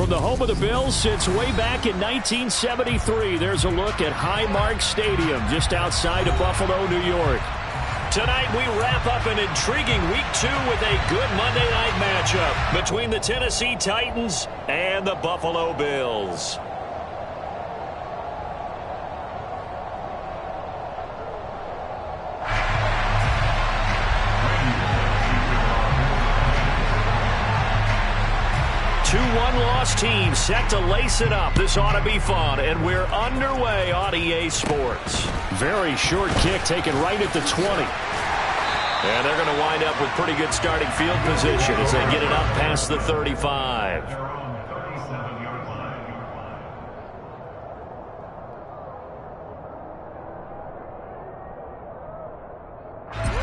From the home of the Bills since way back in 1973, there's a look at Highmark Stadium just outside of Buffalo, New York. Tonight we wrap up an intriguing Week 2 with a good Monday night matchup between the Tennessee Titans and the Buffalo Bills. Two one-loss teams set to lace it up. This ought to be fun, and we're underway on EA Sports. Very short kick taken right at the 20. And they're going to wind up with pretty good starting field position as they get it up past the 35.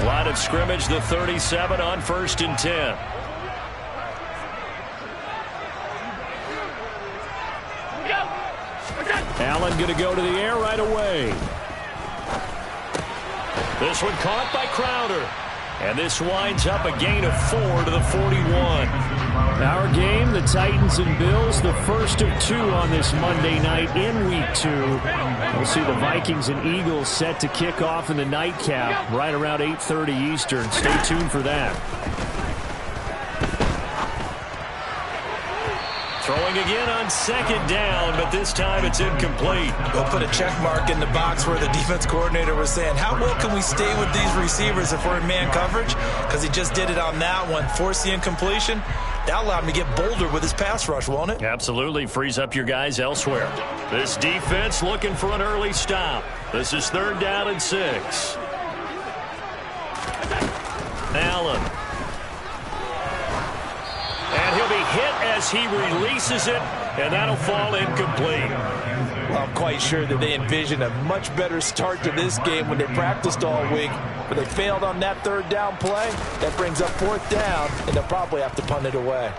Line of scrimmage, the 37 on 1st and 10. Allen going to go to the air right away. This one caught by Crowder. And this winds up a gain of 4 to the 41. Our game, the Titans and Bills, the first of 2 on this Monday night in Week 2. We'll see the Vikings and Eagles set to kick off in the nightcap right around 8:30 Eastern. Stay tuned for that. Throwing again on 2nd down, but this time it's incomplete. We'll put a check mark in the box where the defense coordinator was saying, how well can we stay with these receivers if we're in man coverage? Because he just did it on that one, forced the incompletion. That allowed him to get bolder with his pass rush, won't it? Absolutely. Frees up your guys elsewhere. This defense looking for an early stop. This is 3rd down and 6. Allen. And he'll be hit as he releases it, and that'll fall incomplete. Well, I'm quite sure that they envisioned a much better start to this game when they practiced all week, but they failed on that 3rd down play. That brings up 4th down, and they'll probably have to punt it away.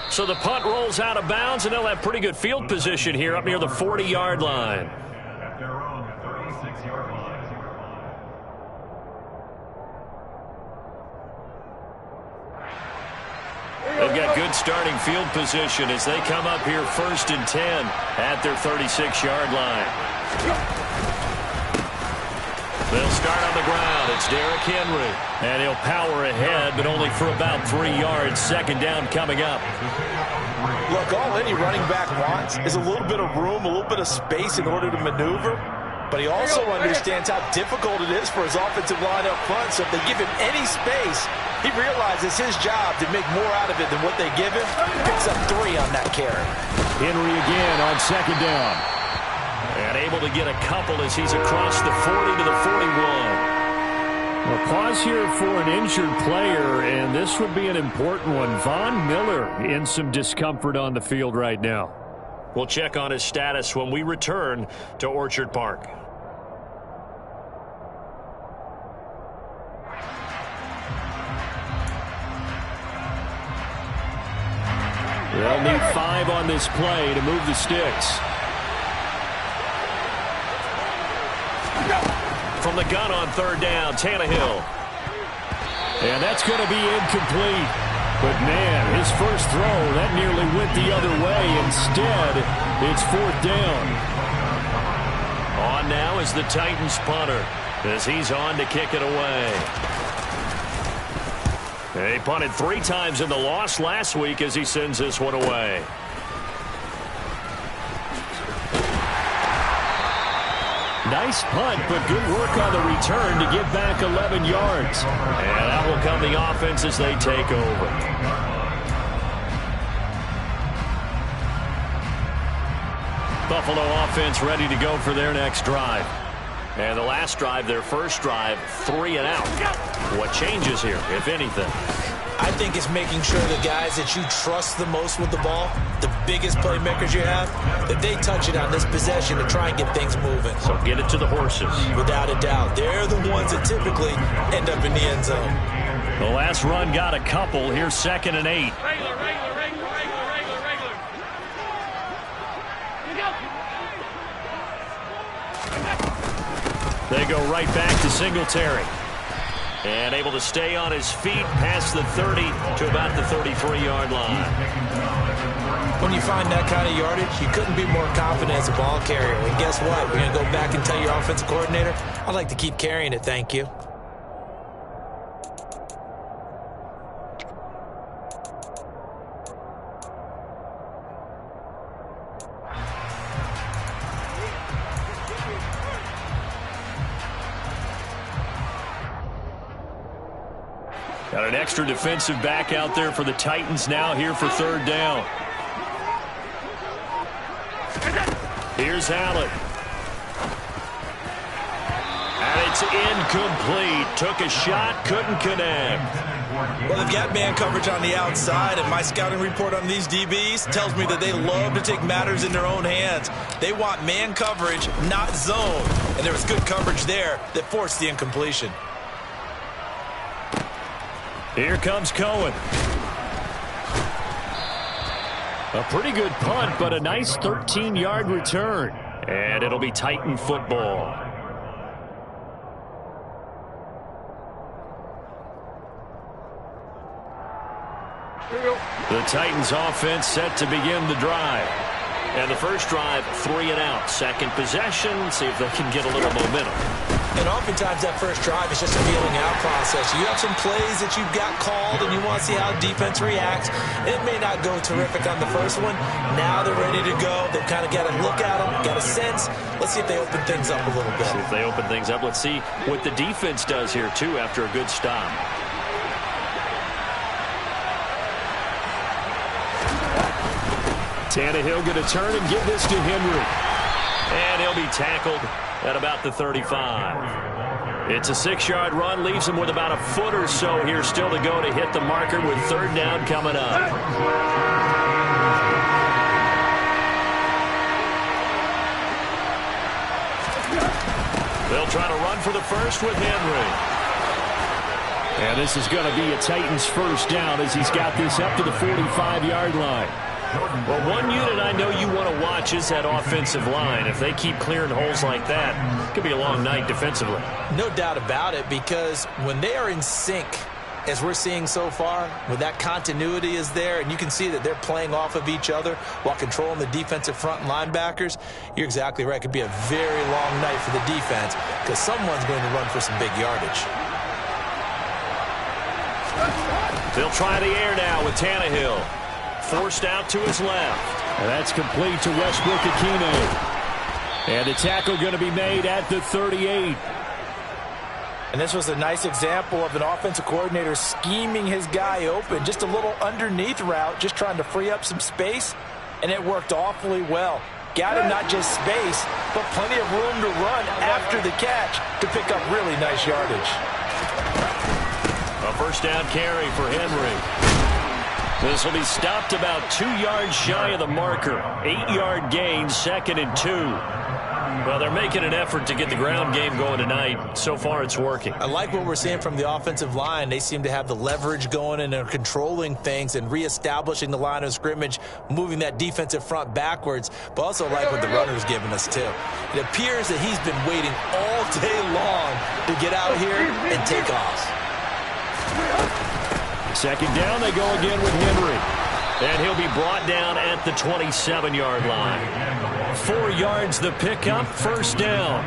So the punt rolls out of bounds, and they'll have pretty good field position here up near the 40-yard line. They've got good starting field position as they come up here 1st and 10 at their 36-yard line. They'll start on the ground. It's Derrick Henry. And he'll power ahead, but only for about 3 yards. 2nd down coming up. Look, all any running back wants is a little bit of room, a little bit of space in order to maneuver. But he also understands how difficult it is for his offensive line up front. So if they give him any space, he realizes his job to make more out of it than what they give him. Picks up 3 on that carry. Henry again on 2nd down. And able to get a couple as he's across the 40 to the 41. Well, pause here for an injured player, and this would be an important one. Von Miller in some discomfort on the field right now. We'll check on his status when we return to Orchard Park. They'll need 5 on this play to move the sticks. From the gun on 3rd down, Tannehill. And that's going to be incomplete. But, man, his first throw, that nearly went the other way. Instead, it's 4th down. On now is the Titans punter as he's on to kick it away. He punted 3 times in the loss last week as he sends this one away. Nice punt, but good work on the return to get back 11 yards. And that will come the offense as they take over. Buffalo offense ready to go for their next drive. And the last drive, their first drive, 3 and out. What changes here, if anything? I think it's making sure the guys that you trust the most with the ball, the biggest playmakers you have, that they touch it on this possession to try and get things moving. So get it to the horses. Without a doubt. They're the ones that typically end up in the end zone. The last run got a couple. Here's 2nd and 8. They go right back to Singletary. And able to stay on his feet past the 30 to about the 33-yard line. When you find that kind of yardage, you couldn't be more confident as a ball carrier. And guess what? We're going to go back and tell your offensive coordinator, I'd like to keep carrying it, thank you. Got an extra defensive back out there for the Titans now here for third down. Here's Allen. And it's incomplete. Took a shot, couldn't connect. Well, they've got man coverage on the outside, and my scouting report on these DBs tells me that they love to take matters in their own hands. They want man coverage, not zone. And there was good coverage there that forced the incompletion. Here comes Cohen. A pretty good punt, but a nice 13-yard return. And it'll be Titan football. The Titans offense set to begin the drive. And the first drive, 3 and out. Second possession, see if they can get a little momentum. And oftentimes that first drive is just a feeling out process. You have some plays that you've got called and you want to see how defense reacts. It may not go terrific on the first one. Now they're ready to go. They've kind of got a look at them, got a sense. Let's see if they open things up a little bit. See if they open things up. Let's see what the defense does here, too, after a good stop. Tannehill going to turn and give this to Henry. And he'll be tackled at about the 35. It's a 6-yard run, leaves him with about a foot or so here still to go to hit the marker with third down coming up. They'll try to run for the first with Henry. And this is going to be a Titans first down as he's got this up to the 45-yard line. Well, one unit I know you want to watch is that offensive line. If they keep clearing holes like that, it could be a long night defensively. No doubt about it, because when they are in sync, as we're seeing so far, when that continuity is there, and you can see that they're playing off of each other while controlling the defensive front and linebackers, you're exactly right. It could be a very long night for the defense because someone's going to run for some big yardage. They'll try the air now with Tannehill. Forced out to his left. And that's complete to Westbrook-Ikhine. And the tackle going to be made at the 38. And this was a nice example of an offensive coordinator scheming his guy open. Just a little underneath route, just trying to free up some space. And it worked awfully well. Got him not just space, but plenty of room to run after the catch to pick up really nice yardage. A first down carry for Henry. This will be stopped about 2 yards shy of the marker. 8-yard gain, 2nd and 2. Well, they're making an effort to get the ground game going tonight. So far, it's working. I like what we're seeing from the offensive line. They seem to have the leverage going and they're controlling things and reestablishing the line of scrimmage, moving that defensive front backwards, but also like what the runner's giving us, too. It appears that he's been waiting all day long to get out here and take off. Second down, they go again with Henry. And he'll be brought down at the 27-yard line. 4 yards the pickup, first down.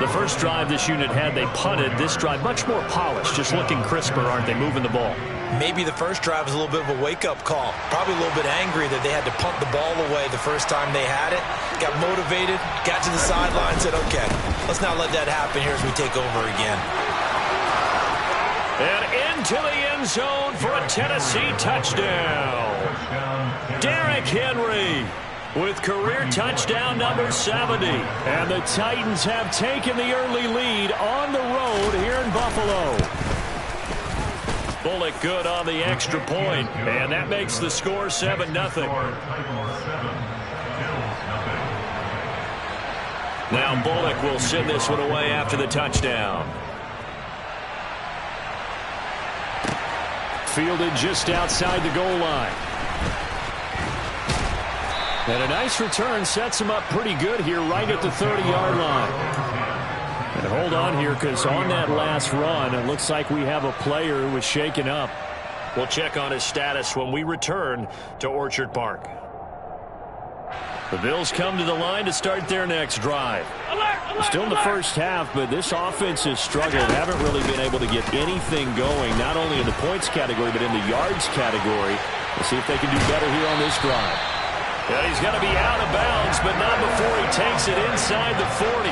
The first drive this unit had, they punted. This drive, much more polished, just looking crisper, aren't they, moving the ball? Maybe the first drive was a little bit of a wake-up call. Probably a little bit angry that they had to punt the ball away the first time they had it. Got motivated, got to the sideline, said, okay, let's not let that happen here as we take over again. And into the end zone for a Tennessee touchdown. Derrick Henry with career touchdown number 70. And the Titans have taken the early lead on the road here in Buffalo. Bullock good on the extra point, and that makes the score 7-0. Now Bullock will send this one away after the touchdown. Fielded just outside the goal line. And a nice return sets him up pretty good here right at the 30-yard line. And hold on here, because on that last run, it looks like we have a player who was shaken up. We'll check on his status when we return to Orchard Park. The Bills come to the line to start their next drive. Still in the first half, but this offense has struggled. Haven't really been able to get anything going, not only in the points category, but in the yards category. We'll see if they can do better here on this drive. And he's going to be out of bounds, but not before he takes it inside the 40.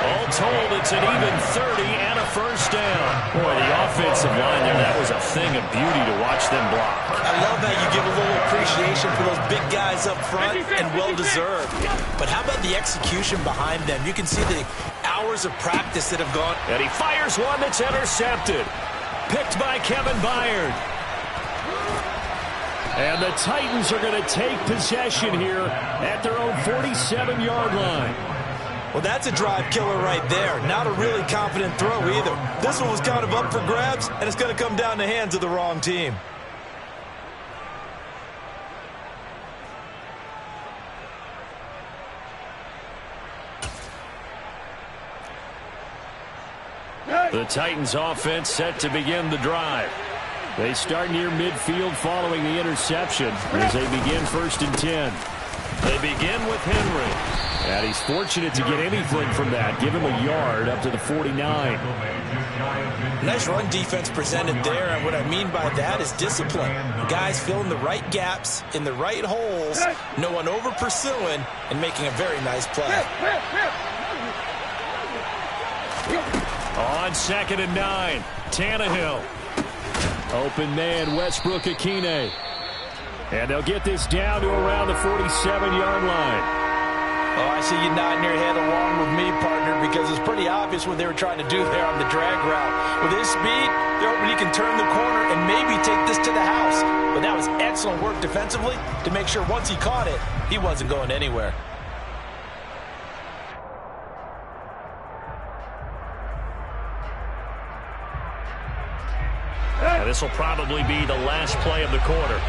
All told, it's an even 30 and a first down. Boy, the offensive line there, that was a thing of beauty to watch them block. I love how you give a little appreciation for those big guys up front, and well-deserved. But how about the execution behind them? You can see the hours of practice that have gone. And he fires one that's intercepted. Picked by Kevin Byard. And the Titans are going to take possession here at their own 47-yard line. Well, that's a drive killer right there. Not a really confident throw either. This one was kind of up for grabs, and it's going to come down in the hands of the wrong team. The Titans offense set to begin the drive. They start near midfield following the interception as they begin 1st and 10. They begin with Henry. And he's fortunate to get anything from that. Give him a yard up to the 49. Nice run defense presented there, and what I mean by that is discipline. Guys filling the right gaps in the right holes, no one over pursuing, and making a very nice play. On 2nd and 9, Tannehill. Open man, Westbrook Akine. And they'll get this down to around the 47-yard line. Oh, I see you nodding your head along with me, partner, because it's pretty obvious what they were trying to do there on the drag route. With his speed, they're hoping he can turn the corner and maybe take this to the house. But that was excellent work defensively to make sure once he caught it, he wasn't going anywhere. This will probably be the last play of the quarter.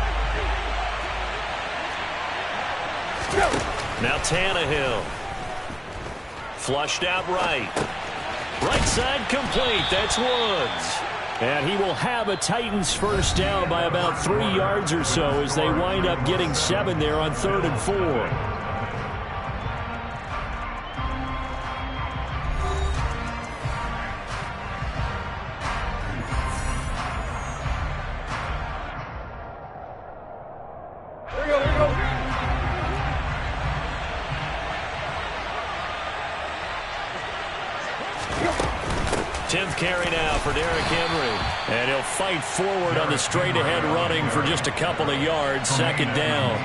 Now Tannehill. Flushed out right. Right side complete. That's Woods. And he will have a Titans first down by about 3 yards or so as they wind up getting 7 there on 3rd and 4. Carry now for Derrick Henry. And he'll fight forward on the straight-ahead running for just a couple of yards. 2nd down.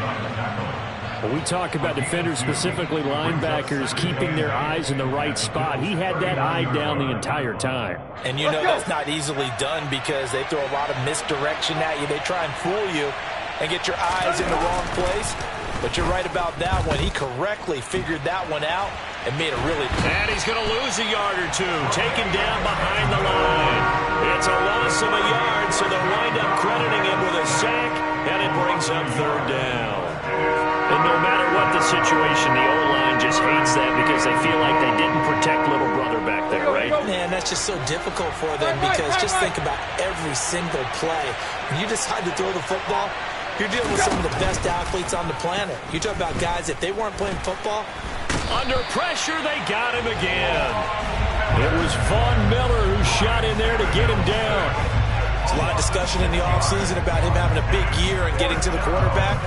When we talk about defenders, specifically linebackers, keeping their eyes in the right spot, he had that eye down the entire time. And you know that's not easily done because they throw a lot of misdirection at you. They try and fool you and get your eyes in the wrong place. But you're right about that one. He correctly figured that one out and made a really... And he's going to lose a yard or two. Taken down behind the line. It's a loss of a yard, so they'll wind up crediting him with a sack, and it brings up 3rd down. And no matter what the situation, the O-line just hates that because they feel like they didn't protect little brother back there, right? Man, that's just so difficult for them because just think about every single play. When you decide to throw the football, you're dealing with some of the best athletes on the planet. You talk about guys, if they weren't playing football. Under pressure, they got him again. It was Von Miller who shot in there to get him down. There's a lot of discussion in the offseason about him having a big year and getting to the quarterback.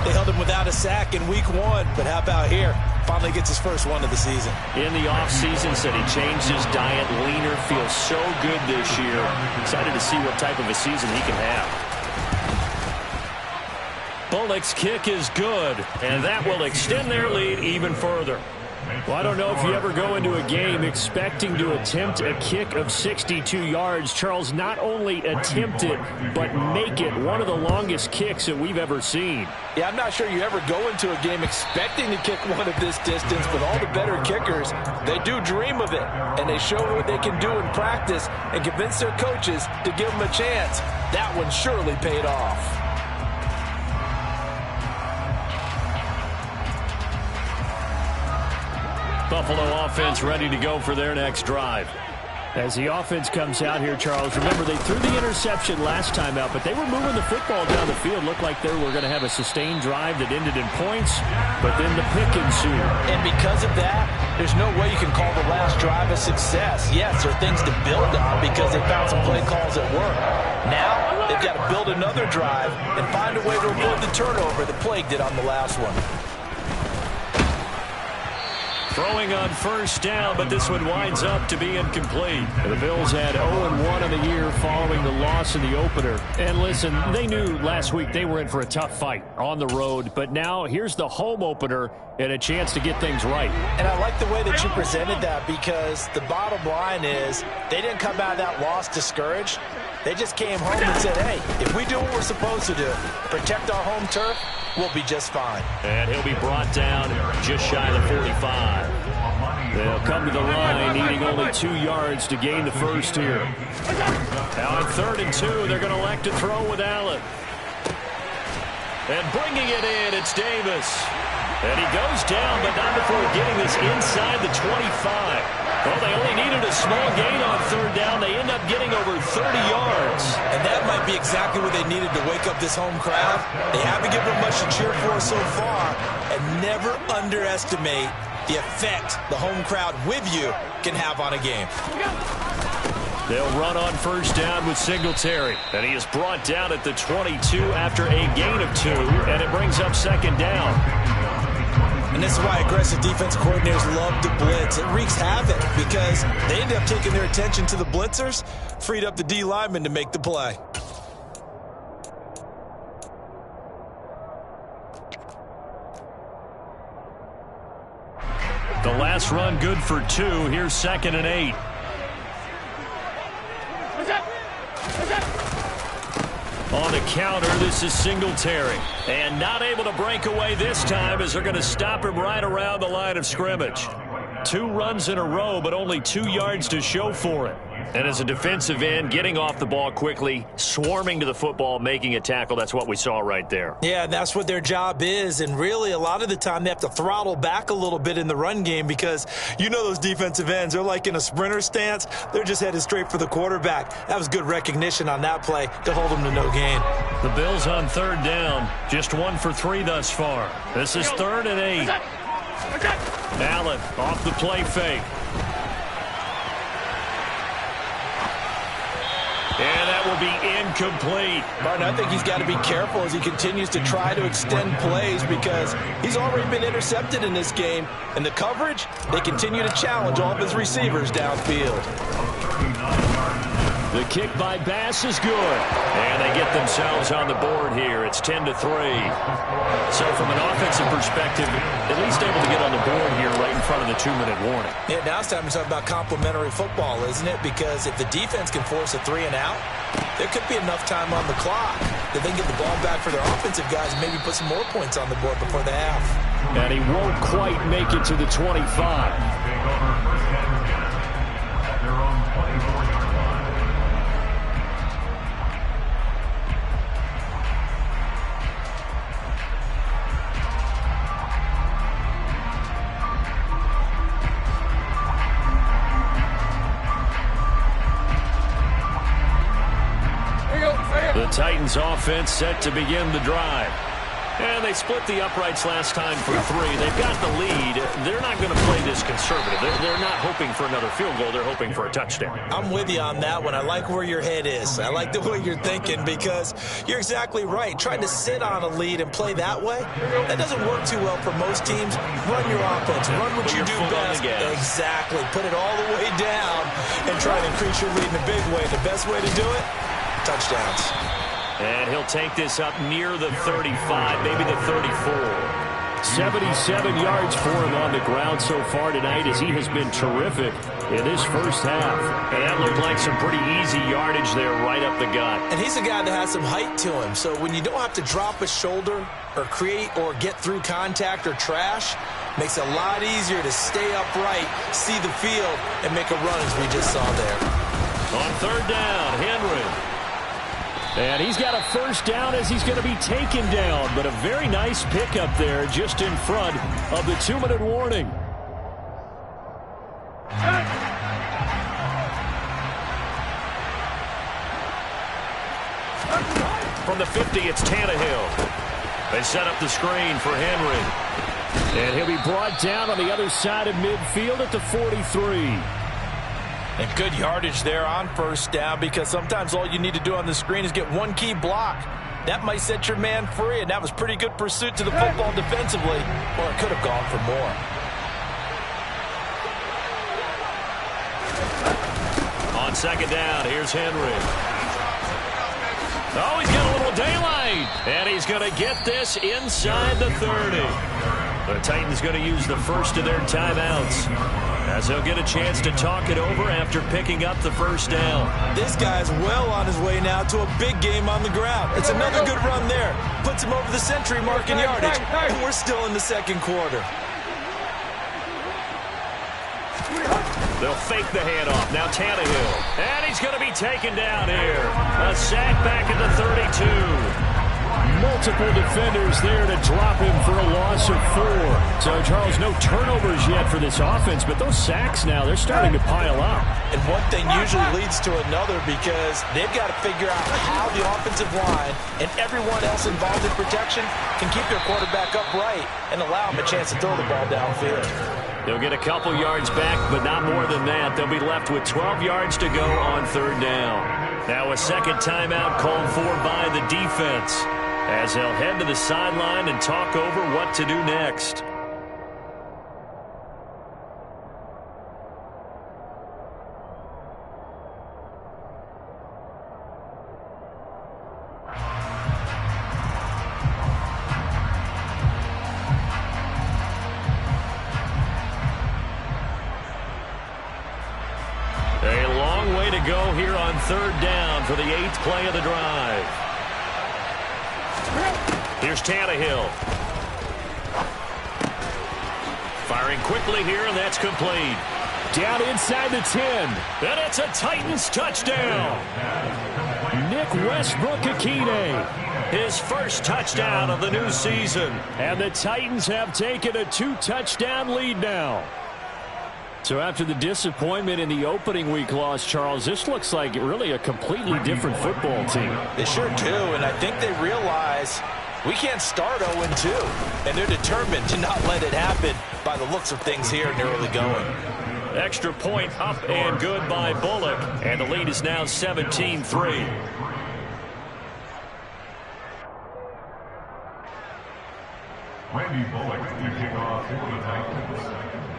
They held him without a sack in week 1, but how about here? Finally gets his first one of the season. In the offseason, said he changed his diet, leaner, feels so good this year. Excited to see what type of a season he can have. Bullock's kick is good, and that will extend their lead even further. Well, I don't know if you ever go into a game expecting to attempt a kick of 62 yards. Charles, not only attempt it, but make it one of the longest kicks that we've ever seen. Yeah, I'm not sure you ever go into a game expecting to kick one of this distance, but all the better kickers, they do dream of it, and they show what they can do in practice and convince their coaches to give them a chance. That one surely paid off. Buffalo offense ready to go for their next drive. As the offense comes out here, Charles, remember they threw the interception last time out, but they were moving the football down the field. Looked like they were going to have a sustained drive that ended in points, but then the pick ensued. And because of that, there's no way you can call the last drive a success. Yes, there are things to build on because they found some play calls at work. Now, they've got to build another drive and find a way to avoid the turnover that plagued it on the last one. Throwing on first down, but this one winds up to be incomplete. The Bills had 0-1 in the year following the loss in the opener. And listen, they knew last week they were in for a tough fight on the road, but now here's the home opener and a chance to get things right. And I like the way that you presented that because the bottom line is they didn't come out of that loss discouraged. They just came home and said, hey, if we do what we're supposed to do, protect our home turf, we'll be just fine. And he'll be brought down just shy of the 45. They'll come to the line needing only 2 yards to gain the first here. Now on 3rd and 2, they're going to elect to throw with Allen. And bringing it in, it's Davis. And he goes down, but not before getting this inside the 25. Well, they only needed a small gain on 3rd down. They end up getting over 30 yards. And that might be exactly what they needed to wake up this home crowd. They haven't given them much to cheer for so far. And never underestimate the effect the home crowd with you can have on a game. They'll run on first down with Singletary. And he is brought down at the 22 after a gain of 2. And it brings up 2nd down. And this is why aggressive defense coordinators love to blitz. It wreaks havoc because they end up taking their attention to the blitzers, freed up the D lineman to make the play. The last run good for 2. Here's 2nd and 8. On the counter, this is Singletary. And not able to break away this time as they're going to stop him right around the line of scrimmage. 2 runs in a row, but only 2 yards to show for it. And as a defensive end, getting off the ball quickly, swarming to the football, making a tackle, that's what we saw right there. Yeah, that's what their job is. And really, a lot of the time, they have to throttle back a little bit in the run game because you know those defensive ends, they're like in a sprinter stance. They're just headed straight for the quarterback. That was good recognition on that play to hold them to no gain. The Bills on 3rd down, just 1 for 3 thus far. This is 3rd and 8. Allen off the play fake. And that will be incomplete. Martin, I think he's got to be careful as he continues to try to extend plays because he's already been intercepted in this game. And the coverage, they continue to challenge all of his receivers downfield. The kick by Bass is good. And they get themselves on the board here. It's 10-3. So from an offensive perspective, at least able to get on the board here right in front of the 2-minute warning. Yeah, now it's time to talk about complementary football, isn't it? Because if the defense can force a 3 and out, there could be enough time on the clock that they can get the ball back for their offensive guys and maybe put some more points on the board before the half. And he won't quite make it to the 25. The Titans offense set to begin the drive. And they split the uprights last time for 3. They've got the lead. They're not going to play this conservative. They're not hoping for another field goal. They're hoping for a touchdown. I'm with you on that one. I like where your head is. I like the way you're thinking because you're exactly right. Trying to sit on a lead and play that way, that doesn't work too well for most teams. Run your offense. Run what you do best. Exactly. Put it all the way down and try to increase your lead in a big way. The best way to do it, touchdowns. And he'll take this up near the 35, maybe the 34. 77 yards for him on the ground so far tonight as he has been terrific in this first half. And that looked like some pretty easy yardage there right up the gut. And he's a guy that has some height to him. So when you don't have to drop a shoulder or create or get through contact or trash, makes it a lot easier to stay upright, see the field, and make a run as we just saw there. On 3rd down, Henry. And he's got a first down as he's going to be taken down. But a very nice pickup there just in front of the 2-minute warning. from the 50, it's Tannehill. They set up the screen for Henry. And he'll be brought down on the other side of midfield at the 43. And good yardage there on first down, because sometimes all you need to do on the screen is get one key block. That might set your man free, and that was pretty good pursuit to the football defensively. Or it could have gone for more. On second down, here's Henry. Oh, he's got a little daylight. And he's going to get this inside the 30. The Titans going to use the first of their timeouts, as they'll get a chance to talk it over after picking up the first down. This guy's well on his way now to a big game on the ground. It's another good run there. Puts him over the century mark in yardage, and we're still in the second quarter. They'll fake the handoff. Now Tannehill. And he's going to be taken down here. A sack back at the 32. Multiple defenders there to drop him for a loss of 4. So, Charles, no turnovers yet for this offense, but those sacks now, they're starting to pile up. And one thing usually leads to another, because they've got to figure out how the offensive line and everyone else involved in protection can keep their quarterback upright and allow him a chance to throw the ball downfield. They'll get a couple yards back, but not more than that. They'll be left with 12 yards to go on third down. Now a second timeout called for by the defense, as they'll head to the sideline and talk over what to do next. A long way to go here on third down for the 8th play of the drive. Here's Tannehill. Firing quickly here, and that's complete. Down inside the 10. And it's a Titans touchdown. Nick Westbrook-Akine. His first touchdown of the new season. And the Titans have taken a 2-touchdown lead now. So after the disappointment in the opening week loss, Charles, this looks like really a completely different football team. They sure do, and I think they realize we can't start 0-2, and they're determined to not let it happen by the looks of things here in the early going. Extra point up and good by Bullock, and the lead is now 17-3.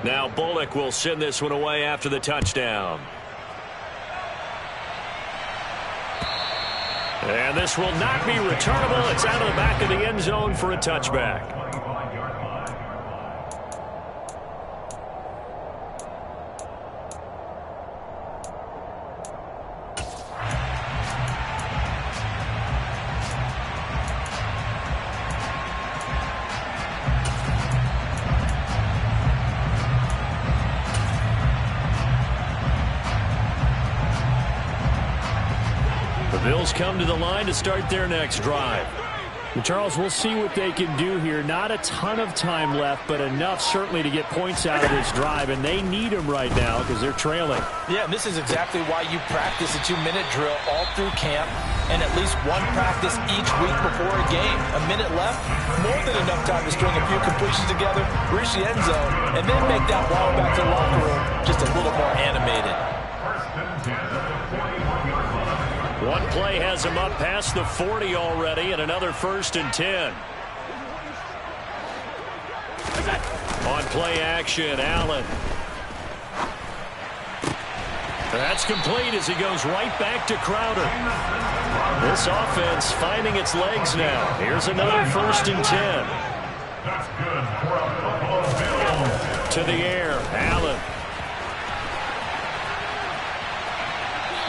Now Bullock will send this one away after the touchdown. And this will not be returnable. It's out of the back of the end zone for a touchback. Bills come to the line to start their next drive. And Charles, we'll see what they can do here. Not a ton of time left, but enough certainly to get points out of this drive, and they need them right now because they're trailing. Yeah, and this is exactly why you practice a 2-minute drill all through camp and at least one practice each week before a game. A minute left, more than enough time to string a few completions together, reach the end zone, and then make that walk back to the locker room just a little more animated. One play has him up past the 40 already, and another 1st and 10. On play action, Allen. That's complete as he goes right back to Crowder. This offense finding its legs now. Here's another 1st and 10. To the air, Allen.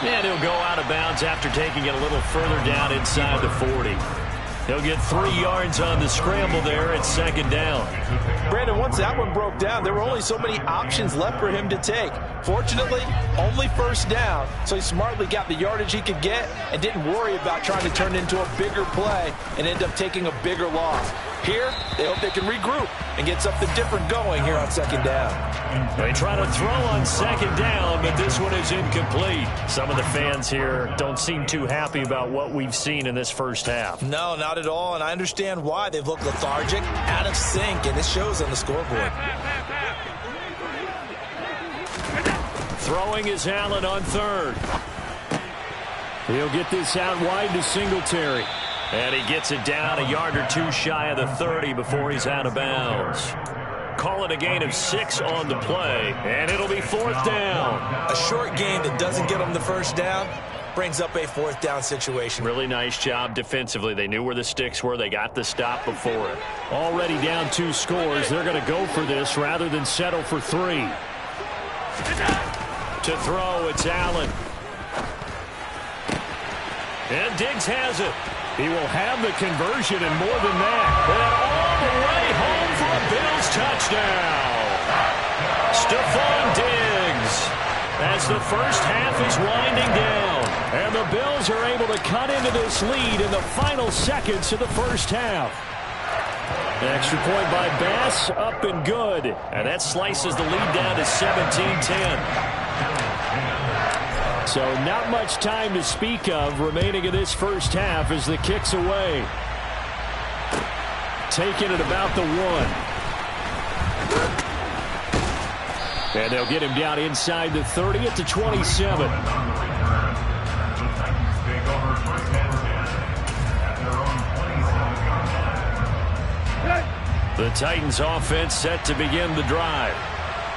And he'll go out of bounds after taking it a little further down inside the 40. He'll get 3 yards on the scramble there at 2nd down. Brandon, once that one broke down, there were only so many options left for him to take. Fortunately, only 1st down, so he smartly got the yardage he could get and didn't worry about trying to turn it into a bigger play and end up taking a bigger loss. Here, they hope they can regroup and get something different going here on second down. They try to throw on second down, but this one is incomplete. Some of the fans here don't seem too happy about what we've seen in this first half. No, not at all, and I understand why. They've looked lethargic, out of sync, and it shows on the scoreboard. Throwing is Allen on third. He'll get this out wide to Singletary. And he gets it down a yard or two shy of the 30 before he's out of bounds. Call it a gain of 6 on the play, and it'll be fourth down. A short gain that doesn't get them the first down brings up a fourth down situation. Really nice job defensively. They knew where the sticks were. They got the stop before it. Already down 2 scores. They're going to go for this rather than settle for 3. To throw, it's Allen. And Diggs has it. He will have the conversion and more than that. And all the way home for a Bills touchdown. Stephon Diggs as the first half is winding down. And the Bills are able to cut into this lead in the final seconds of the first half. Extra point by Bass, up and good. And that slices the lead down to 17-10. So not much time to speak of remaining in this first half as the kick's away. Taking it about the 1. And they'll get him down inside the 30 at the 27. The Titans offense set to begin the drive.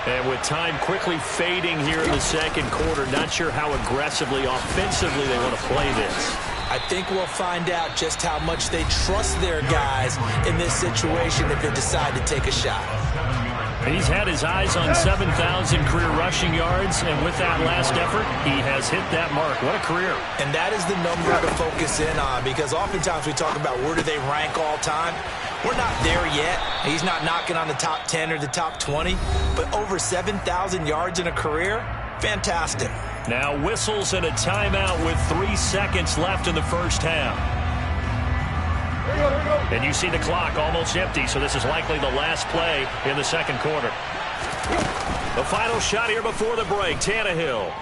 And with time quickly fading here in the second quarter, not sure how aggressively, offensively they want to play this. I think we'll find out just how much they trust their guys in this situation if they decide to take a shot. He's had his eyes on 7,000 career rushing yards, and with that last effort, he has hit that mark. What a career. And that is the number to focus in on, because oftentimes we talk about where do they rank all time. We're not there yet. He's not knocking on the top 10 or the top 20, but over 7,000 yards in a career, fantastic. Now whistles and a timeout with 3 seconds left in the first half. And you see the clock almost empty, so this is likely the last play in the second quarter. The final shot here before the break, Tannehill.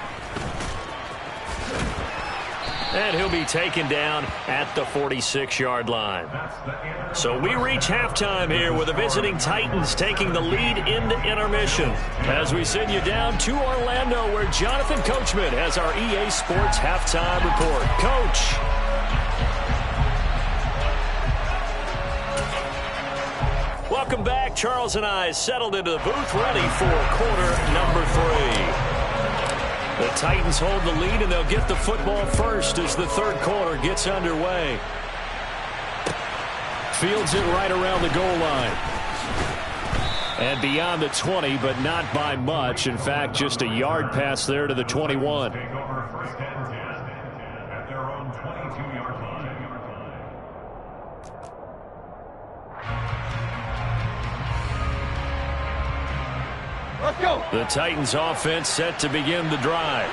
And he'll be taken down at the 46-yard line. So we reach halftime here with the visiting Titans taking the lead into intermission. As we send you down to Orlando, where Jonathan Coachman has our EA Sports halftime report. Coach. Welcome back. Charles and I settled into the booth, ready for quarter number 3. The Titans hold the lead, and they'll get the football first as the third quarter gets underway. Fields it right around the goal line. And beyond the 20, but not by much. In fact, just a yard pass there to the 21. Let's go. The Titans offense set to begin the drive.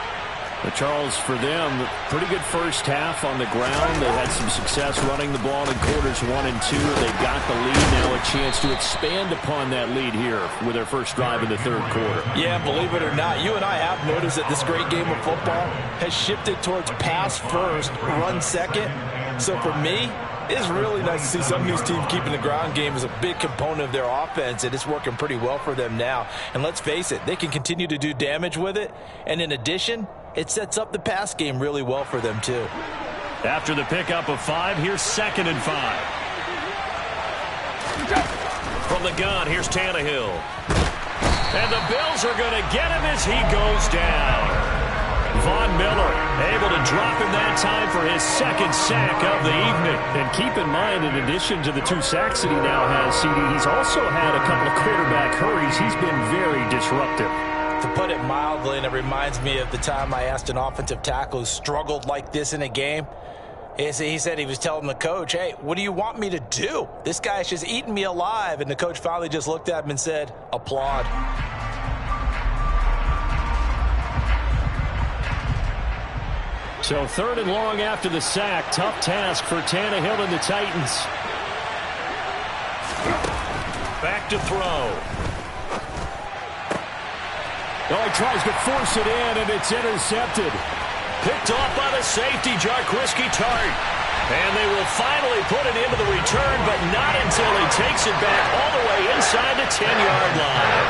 But Charles, for them, pretty good first half on the ground. They had some success running the ball in quarters 1 and 2. They've got the lead. Now a chance to expand upon that lead here with their first drive in the third quarter. Yeah, believe it or not, you and I have noticed that this great game of football has shifted towards pass first, run second. So for me, it's really nice to see some of these teams keeping the ground game as a big component of their offense, and it's working pretty well for them now. And let's face it, they can continue to do damage with it. And in addition, it sets up the pass game really well for them, too. After the pickup of 5, here's 2nd and 5. From the gun, here's Tannehill. And the Bills are going to get him as he goes down. Von Miller able to drop him that time for his second sack of the evening. And keep in mind, in addition to the 2 sacks that he now has, CD, he's also had a couple of quarterback hurries. He's been very disruptive. To put it mildly, and it reminds me of the time I asked an offensive tackle who struggled like this in a game. He said he was telling the coach, hey, what do you want me to do? This guy's just eating me alive. And the coach finally just looked at him and said, applaud. So 3rd and long after the sack. Tough task for Tannehill and the Titans. Back to throw. Oh, he tries to force it in, and it's intercepted. Picked off by the safety, Jarquiski Tart. And they will finally put it into the return, but not until he takes it back all the way inside the 10-yard line.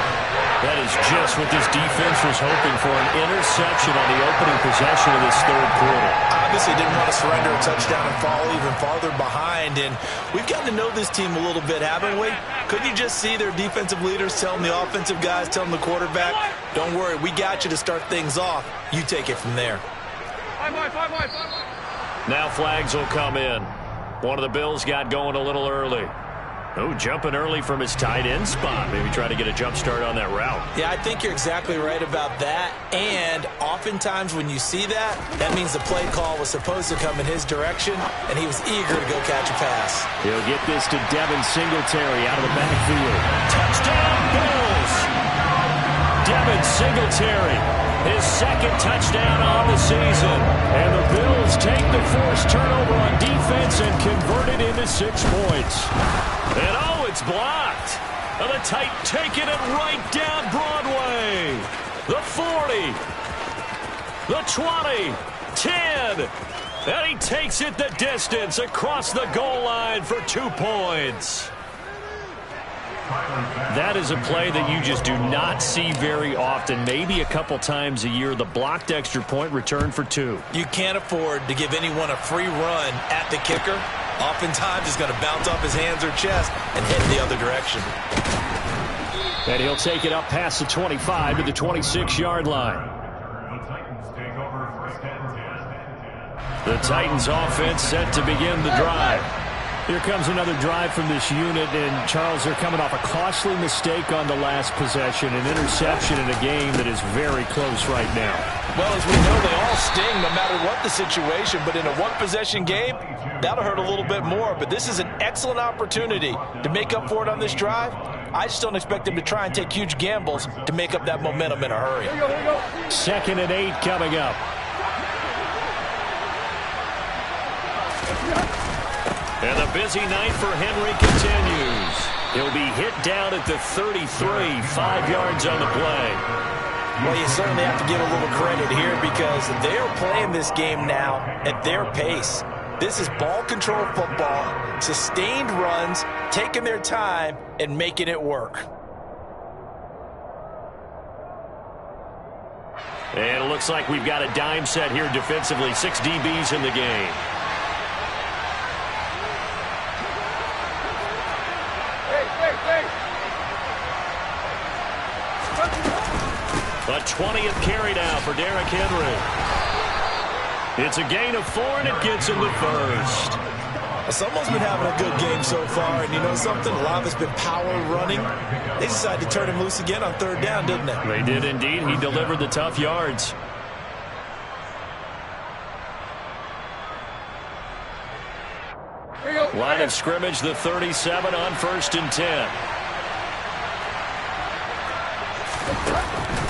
That is just what this defense was hoping for, an interception on the opening possession of this third quarter. Obviously didn't want to surrender a touchdown and fall even farther behind. And we've gotten to know this team a little bit, haven't we? Couldn't you just see their defensive leaders telling the offensive guys, telling the quarterback, don't worry, we got you to start things off. You take it from there. Now flags will come in. One of the Bills got going a little early. Oh, jumping early from his tight end spot. Maybe try to get a jump start on that route. Yeah, I think you're exactly right about that. And oftentimes when you see that, that means the play call was supposed to come in his direction, and he was eager to go catch a pass. He'll get this to Devin Singletary out of the backfield. Touchdown, Bills! Devin Singletary, his second touchdown on the season. And the Bills take the forced turnover on defense and convert it into 6 points. And oh, it's blocked. And the Titans taking it right down Broadway. The 40. The 20. 10. And he takes it the distance across the goal line for 2 points. That is a play that you just do not see very often. Maybe a couple times a year, the blocked extra point return for 2. You can't afford to give anyone a free run at the kicker. Oftentimes, he's going to bounce off his hands or chest and head the other direction. And he'll take it up past the 25 to the 26-yard line. The Titans offense set to begin the drive. Here comes another drive from this unit, and Charles, they're coming off a costly mistake on the last possession, an interception in a game that is very close right now. Well, as we know, they all sting no matter what the situation, but in a one-possession game, that'll hurt a little bit more. But this is an excellent opportunity to make up for it on this drive. I just don't expect them to try and take huge gambles to make up that momentum in a hurry. 2nd and 8 coming up. And the busy night for Henry continues. He'll be hit down at the 33, 5 yards on the play. Well, you certainly have to give a little credit here because they're playing this game now at their pace. This is ball control football, sustained runs, taking their time, and making it work. And it looks like we've got a dime set here defensively. 6 DBs in the game. The 20th carry now for Derrick Henry. It's a gain of 4, and it gets him the first. Someone's been having a good game so far, and you know something? A lot of it's been power running. They decided to turn him loose again on 3rd down, didn't they? They did indeed. He delivered the tough yards. Line of scrimmage, the 37 on 1st and 10.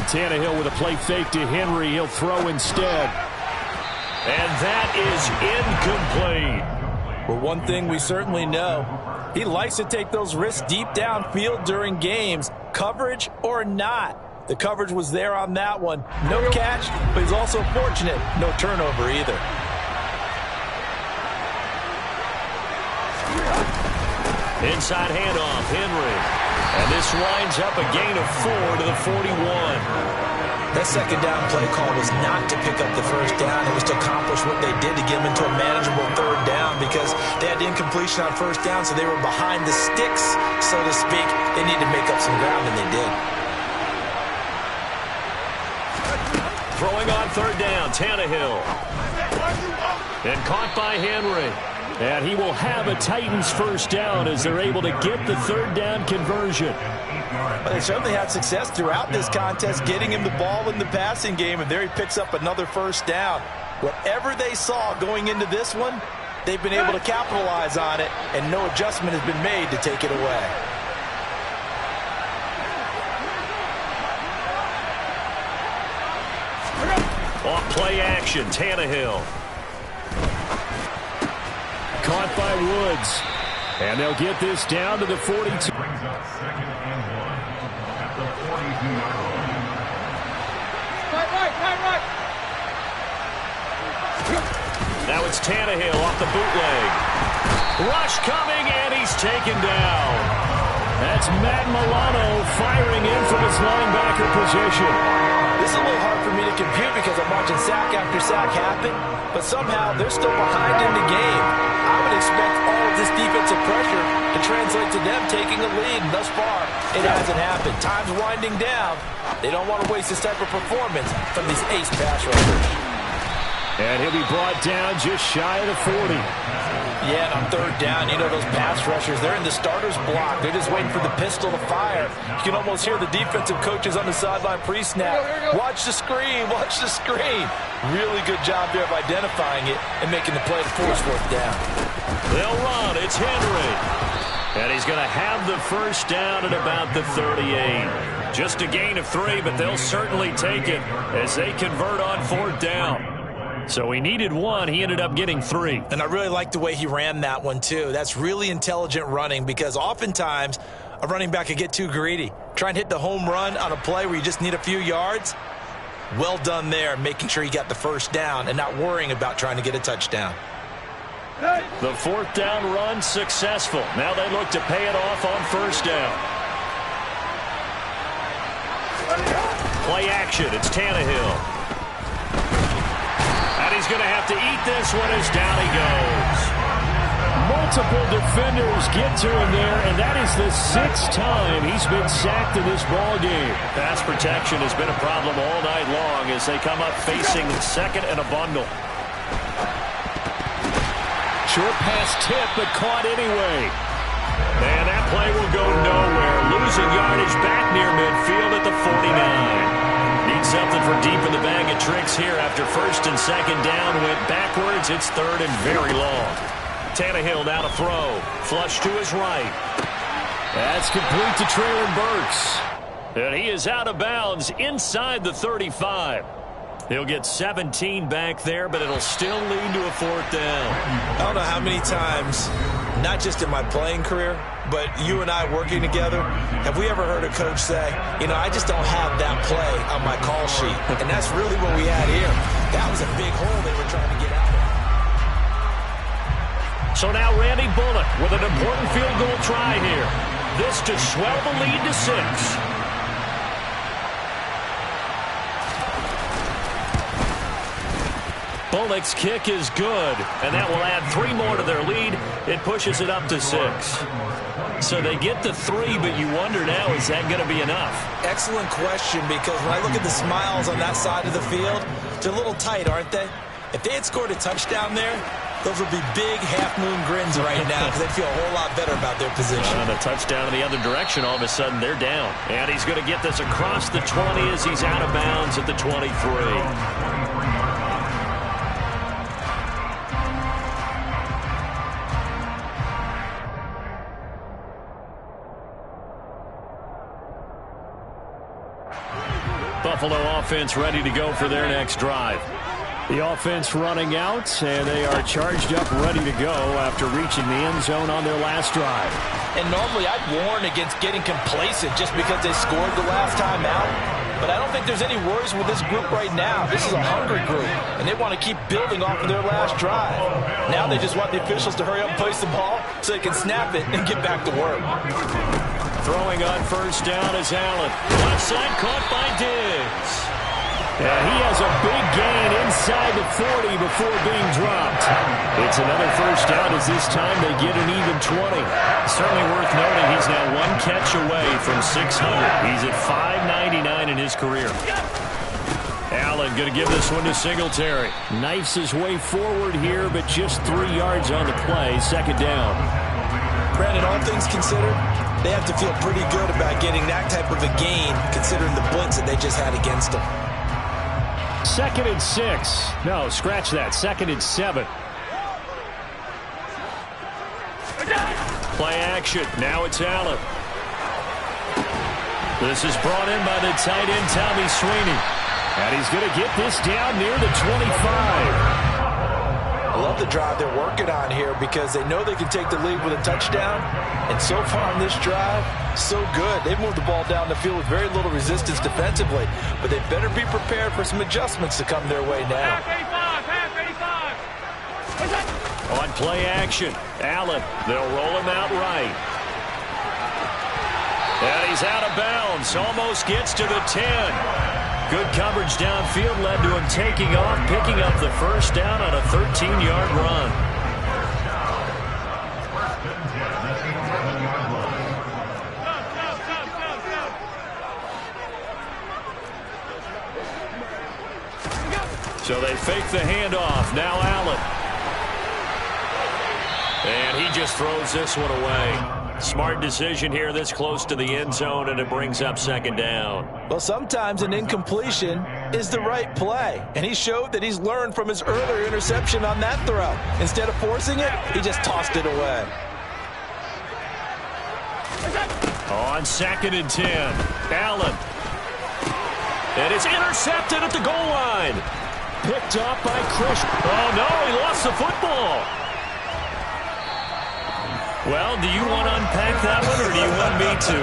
Tannehill with a play fake to Henry. He'll throw instead. And that is incomplete. Well, one thing we certainly know, he likes to take those risks deep downfield during games, coverage or not. The coverage was there on that one. No catch, but he's also fortunate. No turnover either. Inside handoff, Henry. And this winds up a gain of 4 to the 41. That 2nd down play call was not to pick up the 1st down. It was to accomplish what they did to get them into a manageable 3rd down because they had incompletion on 1st down, so they were behind the sticks, so to speak. They needed to make up some ground, and they did. Throwing on 3rd down, Tannehill. And caught by Henry. And he will have a Titans 1st down as they're able to get the 3rd down conversion. But they certainly had success throughout this contest, getting him the ball in the passing game, and there he picks up another 1st down. Whatever they saw going into this one, they've been able to capitalize on it, and no adjustment has been made to take it away. Off play action, Tannehill. Caught by Woods. And they'll get this down to the 42. Right. Now it's Tannehill off the bootleg. Rush coming, and he's taken down. That's Matt Milano firing in from his linebacker position. This is a little hard for me to compute because I'm watching sack after sack happen, but somehow they're still behind in the game. I would expect all of this defensive pressure to translate to them taking a lead, and thus far, it hasn't happened. Time's winding down. They don't want to waste this type of performance from these ace pass rushers. And he'll be brought down just shy of the 40. Yeah, and on third down, you know those pass rushers, they're in the starter's block. They're just waiting for the pistol to fire. You can almost hear the defensive coaches on the sideline pre-snap. Watch the screen, watch the screen. Really good job there of identifying it and making the play to force fourth down. They'll run. It's Henry. And he's going to have the first down at about the 38. Just a gain of 3, but they'll certainly take it as they convert on fourth down. So he needed 1. He ended up getting 3. And I really like the way he ran that one, too. That's really intelligent running because oftentimes a running back can get too greedy. Try and hit the home run on a play where you just need a few yards. Well done there, making sure he got the first down and not worrying about trying to get a touchdown. The fourth down run successful. Now they look to pay it off on first down. Play action. It's Tannehill. And he's going to have to eat this one as down he goes. Multiple defenders get to him there, and that is the 6th time he's been sacked in this ball game. Pass protection has been a problem all night long as they come up facing second and a bundle. Short pass tip, but caught anyway. And that play will go nowhere. Losing yardage back near midfield at the 49. Need something for deep in the bag of tricks here after first and second down went backwards. It's third and very long. Tannehill now to throw. Flush to his right. That's complete to Traylon Burks. And he is out of bounds inside the 35. He'll get 17 back there, but it'll still lead to a fourth down. I don't know how many times, not just in my playing career, but you and I working together, have we ever heard a coach say, you know, I just don't have that play on my call sheet. And that's really what we had here. That was a big hole they were trying to get out of. So now Randy Bullock with an important field goal try here. This to swell the lead to 6. Bullock's kick is good, and that will add 3 more to their lead. It pushes it up to 6. So they get the 3, but you wonder now, is that going to be enough? Excellent question, because when I look at the smiles on that side of the field, they're a little tight, aren't they? If they had scored a touchdown there, those would be big half-moon grins right now because they'd feel a whole lot better about their position. And a touchdown in the other direction, all of a sudden they're down. And he's going to get this across the 20 as he's out of bounds at the 23. Buffalo offense ready to go for their next drive. The offense running out, and they are charged up, ready to go after reaching the end zone on their last drive. And normally I'd warn against getting complacent just because they scored the last time out. But I don't think there's any worries with this group right now. This is a hungry group, and they want to keep building off of their last drive. Now they just want the officials to hurry up and place the ball so they can snap it and get back to work. Throwing on first down is Allen. Left side caught by Diggs. Yeah, he has a big gain inside the 40 before being dropped. It's another first down as this time they get an even 20. Certainly worth noting he's now 1 catch away from 600. He's at 599 in his career. Allen going to give this one to Singletary. Knifes his way forward here, but just 3 yards on the play. Second down. Brandon, all things considered, they have to feel pretty good about getting that type of a gain considering the blitz that they just had against them. 2nd and 6. No, scratch that. 2nd and 7. Play action. Now it's Allen. This is brought in by the tight end, Tommy Sweeney. And he's going to get this down near the 25. I love the drive they're working on here because they know they can take the lead with a touchdown. And so far on this drive, so good. They've moved the ball down the field with very little resistance defensively. But they better be prepared for some adjustments to come their way now. On play action, Allen. They'll roll him out right. And he's out of bounds. Almost gets to the 10. Good coverage downfield led to him taking off, picking up the first down on a 13-yard run. So they fake the handoff. Now Allen. And he just throws this one away. Smart decision here this close to the end zone, and it brings up second down. Well, sometimes an incompletion is the right play, and he showed that he's learned from his earlier interception on that throw. Instead of forcing it, he just tossed it away. On 2nd and 10, Allen. And it's intercepted at the goal line. Picked up by Chris. Oh, no, he lost the football. Well, do you want to unpack that one, or do you want me to?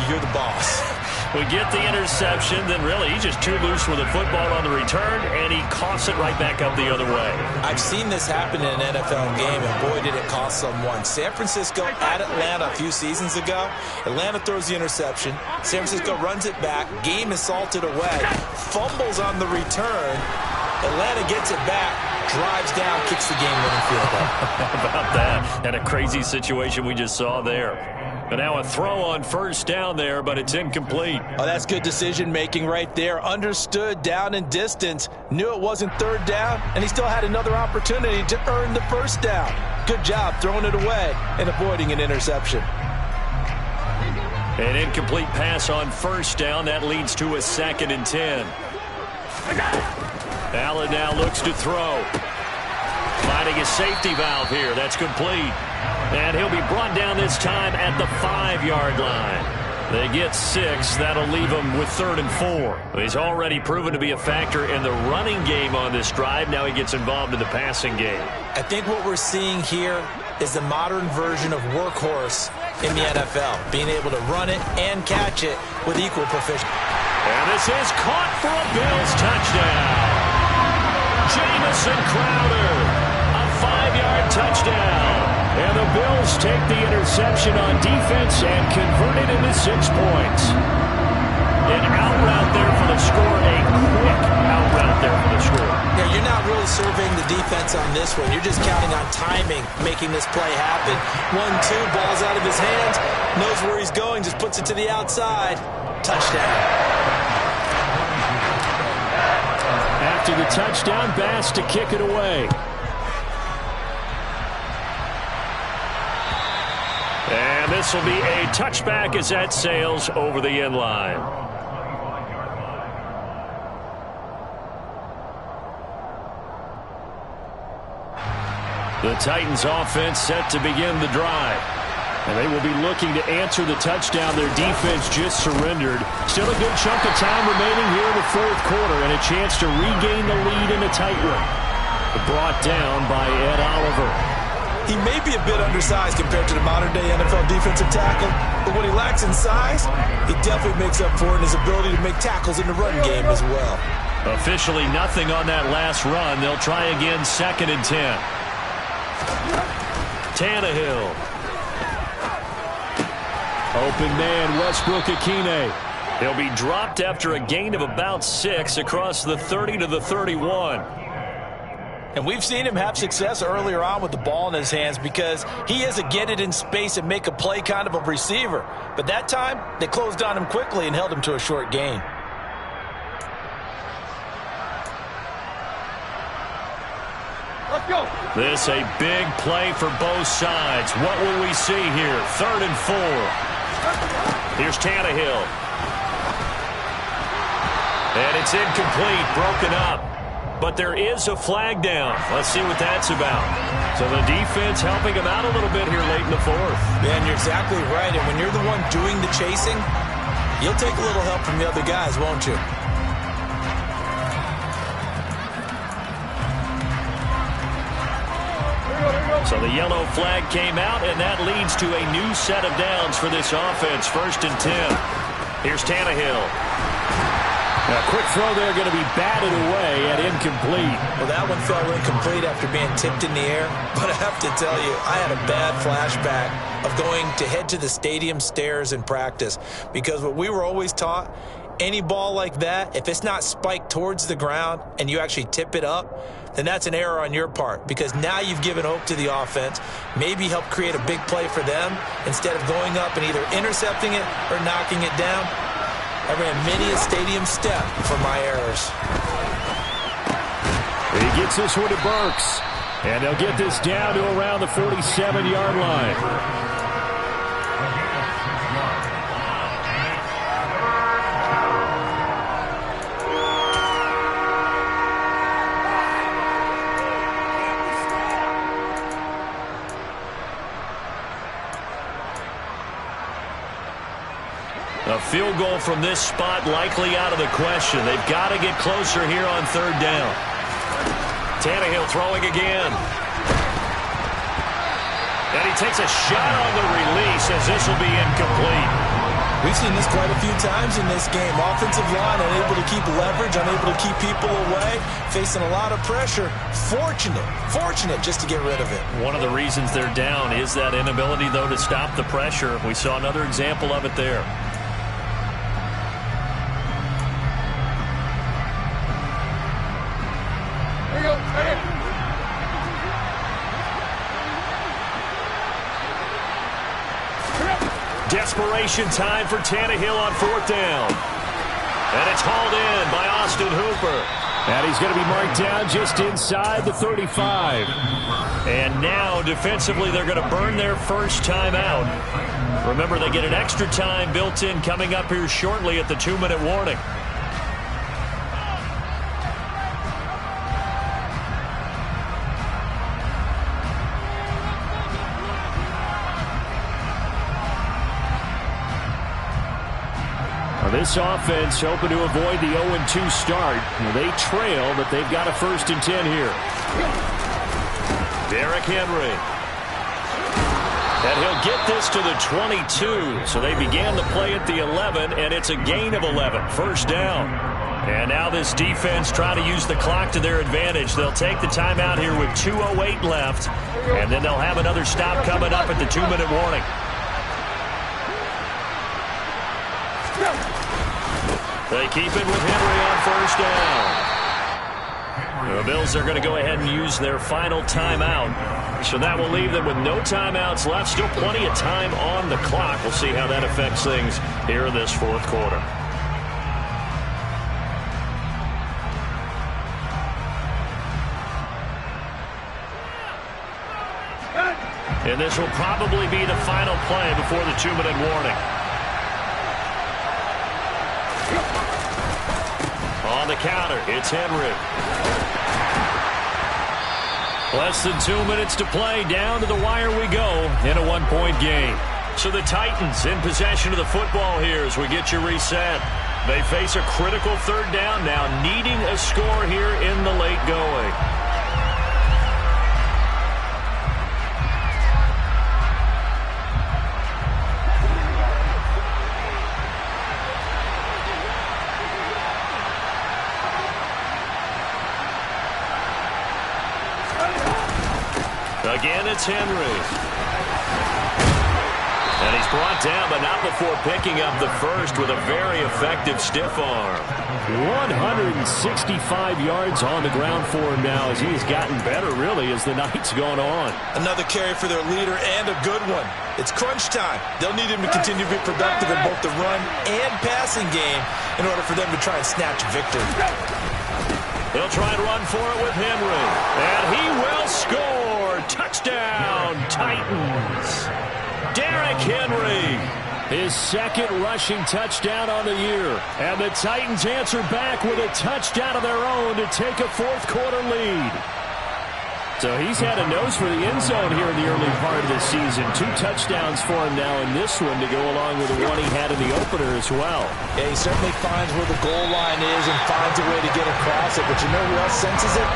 You're the boss. We get the interception, then really he's just too loose with the football on the return, and he coughs it right back up the other way. I've seen this happen in an NFL game, and boy, did it cost someone. San Francisco at Atlanta a few seasons ago. Atlanta throws the interception. San Francisco runs it back. Game is salted away. Fumbles on the return. Atlanta gets it back, drives down, kicks the game-winning field goal. How about that? And a crazy situation we just saw there. And now a throw on first down there, but it's incomplete. Oh, that's good decision-making right there. Understood down and distance. Knew it wasn't third down, and he still had another opportunity to earn the first down. Good job throwing it away and avoiding an interception. An incomplete pass on first down. That leads to a 2nd and 10. Allen now looks to throw. Finding a safety valve here. That's complete. And he'll be brought down this time at the 5-yard line. They get 6. That'll leave him with 3rd and 4. He's already proven to be a factor in the running game on this drive. Now he gets involved in the passing game. I think what we're seeing here is the modern version of workhorse in the NFL. Being able to run it and catch it with equal proficiency. And this is caught for a Bills touchdown. Jamison Crowder, a 5-yard touchdown. And the Bills take the interception on defense and convert it into 6 points. An out route there for the score, a quick out route there for the score. Yeah, you're not really surveying the defense on this one. You're just counting on timing, making this play happen. 1-2, ball's out of his hands, knows where he's going, just puts it to the outside. Touchdown. After the touchdown, Bass to kick it away. And this will be a touchback as that sails over the end line. The Titans offense set to begin the drive. And they will be looking to answer the touchdown their defense just surrendered. Still a good chunk of time remaining here in the 4th quarter and a chance to regain the lead in a tight one. Brought down by Ed Oliver. He may be a bit undersized compared to the modern-day NFL defensive tackle, but what he lacks in size, he definitely makes up for it in his ability to make tackles in the run game as well. Officially nothing on that last run. They'll try again 2nd and 10. Tannehill. Open man, Westbrook-Akine. He'll be dropped after a gain of about 6 across the 30 to the 31. And we've seen him have success earlier on with the ball in his hands because he is a get it in space and make a play kind of a receiver. But that time, they closed on him quickly and held him to a short gain. Let's go. This a big play for both sides. What will we see here? 3rd and 4. Here's Tannehill. And it's incomplete, broken up. But there is a flag down. Let's see what that's about. So the defense helping him out a little bit here late in the 4th. Yeah, and you're exactly right. And when you're the one doing the chasing, you'll take a little help from the other guys, won't you? So the yellow flag came out, and that leads to a new set of downs for this offense. 1st and 10. Here's Tannehill. A quick throw there, going to be batted away and incomplete. Well, that one fell incomplete after being tipped in the air. But I have to tell you, I had a bad flashback of going to head to the stadium stairs in practice. Because what we were always taught, any ball like that, if it's not spiked towards the ground and you actually tip it up, then that's an error on your part, because now you've given hope to the offense, maybe help create a big play for them instead of going up and either intercepting it or knocking it down. I ran many a stadium step for my errors. He gets this one to Burks, and they'll get this down to around the 47-yard line. A field goal from this spot likely out of the question. They've got to get closer here on 3rd down. Tannehill throwing again. And he takes a shot on the release as this will be incomplete. We've seen this quite a few times in this game. Offensive line unable to keep leverage, unable to keep people away, facing a lot of pressure. Fortunate just to get rid of it. One of the reasons they're down is that inability, though, to stop the pressure. We saw another example of it there. Desperation time for Tannehill on 4th down. And it's hauled in by Austin Hooper. And he's going to be marked down just inside the 35. And now, defensively, they're going to burn their first time out. Remember, they get an extra time built in coming up here shortly at the 2-minute warning. This offense hoping to avoid the 0-2 start. They trail, but they've got a 1st and 10 here. Derrick Henry. And he'll get this to the 22. So they began the play at the 11, and it's a gain of 11. 1st down. And now this defense trying to use the clock to their advantage. They'll take the timeout here with 2:08 left, and then they'll have another stop coming up at the 2-minute warning. They keep it with Henry on 1st down. The Bills are going to go ahead and use their final timeout. So that will leave them with no timeouts left. Still plenty of time on the clock. We'll see how that affects things here in this 4th quarter. And this will probably be the final play before the 2-minute warning. On the counter, it's Henry. Less than 2 minutes to play. Down to the wire we go in a 1-point game. So the Titans in possession of the football here as we get you reset. They face a critical 3rd down now, needing a score here in the late going. Again, it's Henry. And he's brought down, but not before picking up the first with a very effective stiff arm. 165 yards on the ground for him now as he's gotten better, really, as the night's gone on. Another carry for their leader, and a good one. It's crunch time. They'll need him to continue to be productive in both the run and passing game in order for them to try and snatch victory. He'll try and run for it with Henry. And he will score. Touchdown, Titans. Derrick Henry. His 2nd rushing touchdown on the year. And the Titans answer back with a touchdown of their own to take a 4th quarter lead. So he's had a nose for the end zone here in the early part of the season. 2 touchdowns for him now in this one to go along with the one he had in the opener as well. Yeah, he certainly finds where the goal line is and finds a way to get across it. But you know who else senses it?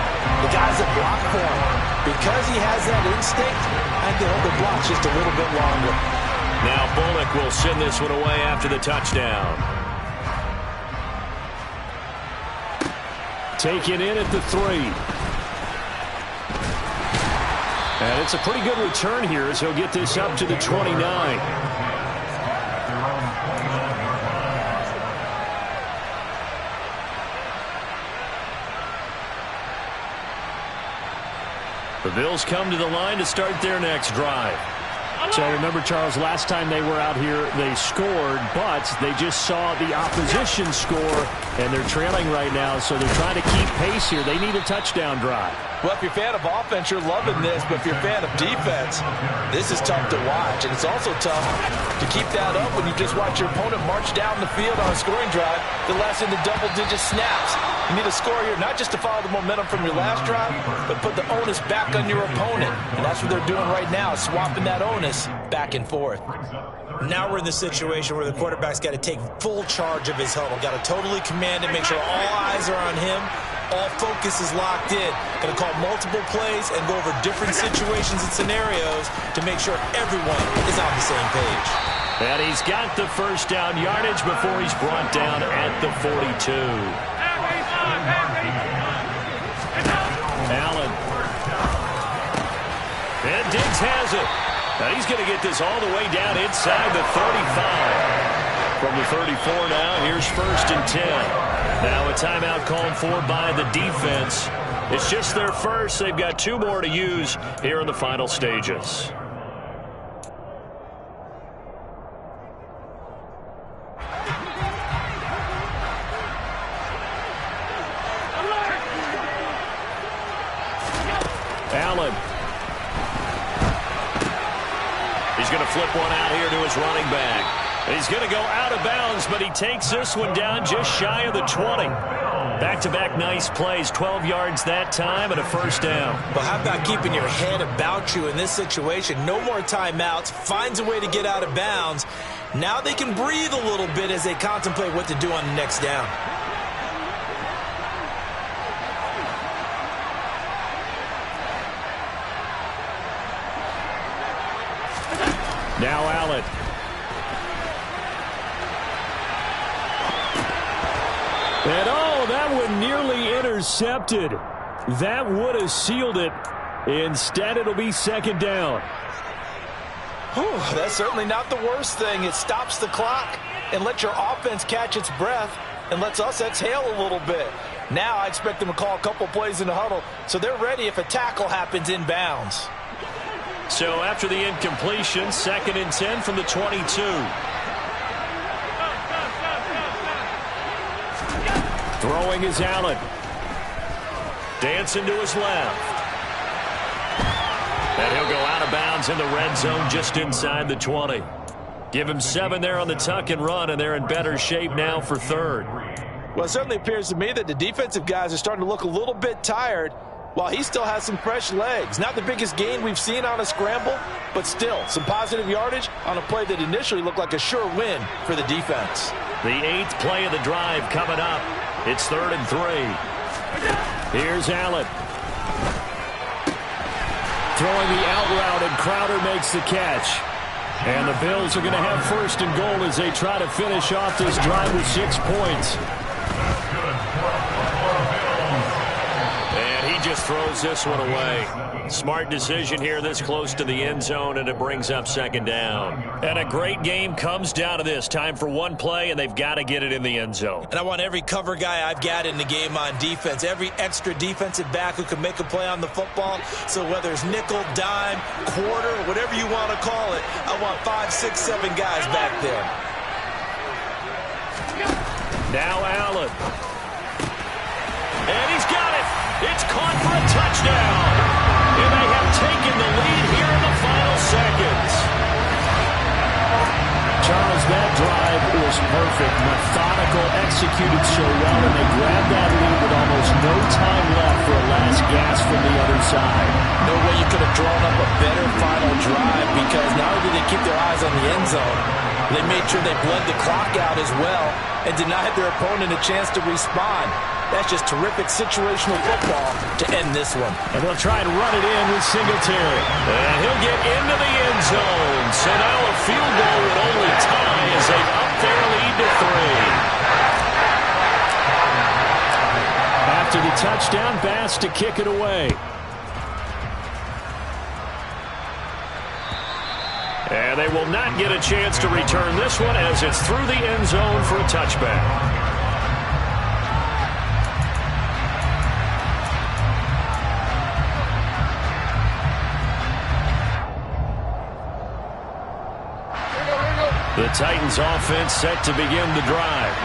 The guys that block for him. Because he has that instinct, I think they'll hold the blocks just a little bit longer. Now Bullock will send this one away after the touchdown. Taken in at the 3. And it's a pretty good return here as he'll get this up to the 29. The Bills come to the line to start their next drive. So remember, Charles, last time they were out here, they scored, but they just saw the opposition score, and they're trailing right now, so they're trying to keep pace here. They need a touchdown drive. Well, if you're a fan of offense, you're loving this. But if you're a fan of defense, this is tough to watch. And it's also tough to keep that up when you just watch your opponent march down the field on a scoring drive that lasts into double-digit snaps. You need a score here, not just to follow the momentum from your last drive, but put the onus back on your opponent. And that's what they're doing right now, swapping that onus back and forth. Now we're in the situation where the quarterback's got to take full charge of his huddle. Got to totally command it, make sure all eyes are on him. All focus is locked in. Going to call multiple plays and go over different situations and scenarios to make sure everyone is on the same page. And he's got the first down yardage before he's brought down at the 42. Allen. And Diggs has it. Now he's going to get this all the way down inside the 35. From the 34 now, here's 1st and 10. Now a timeout called for by the defense. It's just their first. They've got 2 more to use here in the final stages. Allen. He's going to flip one out here to his running back. He's going to go out of bounds, but he takes this one down just shy of the 20. Back-to-back nice plays, 12 yards that time and a first down. Well, how about keeping your head about you in this situation? No more timeouts, finds a way to get out of bounds. Now they can breathe a little bit as they contemplate what to do on the next down. Now Allen. And oh, that one nearly intercepted. That would have sealed it. Instead, it'll be 2nd down. Whew, that's certainly not the worst thing. It stops the clock and lets your offense catch its breath and lets us exhale a little bit. Now I expect them to call a couple plays in the huddle so they're ready if a tackle happens in bounds. So after the incompletion, 2nd and 10 from the 22. Throwing is Allen. Dancing to his left. And he'll go out of bounds in the red zone just inside the 20. Give him 7 there on the tuck and run, and they're in better shape now for 3rd. Well, it certainly appears to me that the defensive guys are starting to look a little bit tired while he still has some fresh legs. Not the biggest gain we've seen on a scramble, but still some positive yardage on a play that initially looked like a sure win for the defense. The 8th play of the drive coming up. It's 3rd and 3. Here's Allen. Throwing the out route, and Crowder makes the catch. And the Bills are going to have 1st and goal as they try to finish off this drive with 6 points. And he just throws this one away. Smart decision here this close to the end zone, and it brings up 2nd down. And a great game comes down to this. Time for one play, and they've got to get it in the end zone. And I want every cover guy I've got in the game on defense, every extra defensive back who can make a play on the football. So whether it's nickel, dime, quarter, whatever you want to call it, I want 5, 6, 7 guys back there. Now Allen. And he's got it. It's caught for a touchdown. And they have taken the lead here in the final seconds. Charles, that drive was perfect, methodical, executed so well, and they grabbed that lead with almost no time left for a last gasp from the other side. No way you could have drawn up a better final drive, because not only did they keep their eyes on the end zone, they made sure they bled the clock out as well and denied their opponent a chance to respond. That's just terrific situational football to end this one. And they'll try and run it in with Singletary. And he'll get into the end zone. So now a field goal would only tie as they up their lead to 3. After the touchdown, Bass to kick it away. And they will not get a chance to return this one as it's through the end zone for a touchback. The Titans offense set to begin the drive.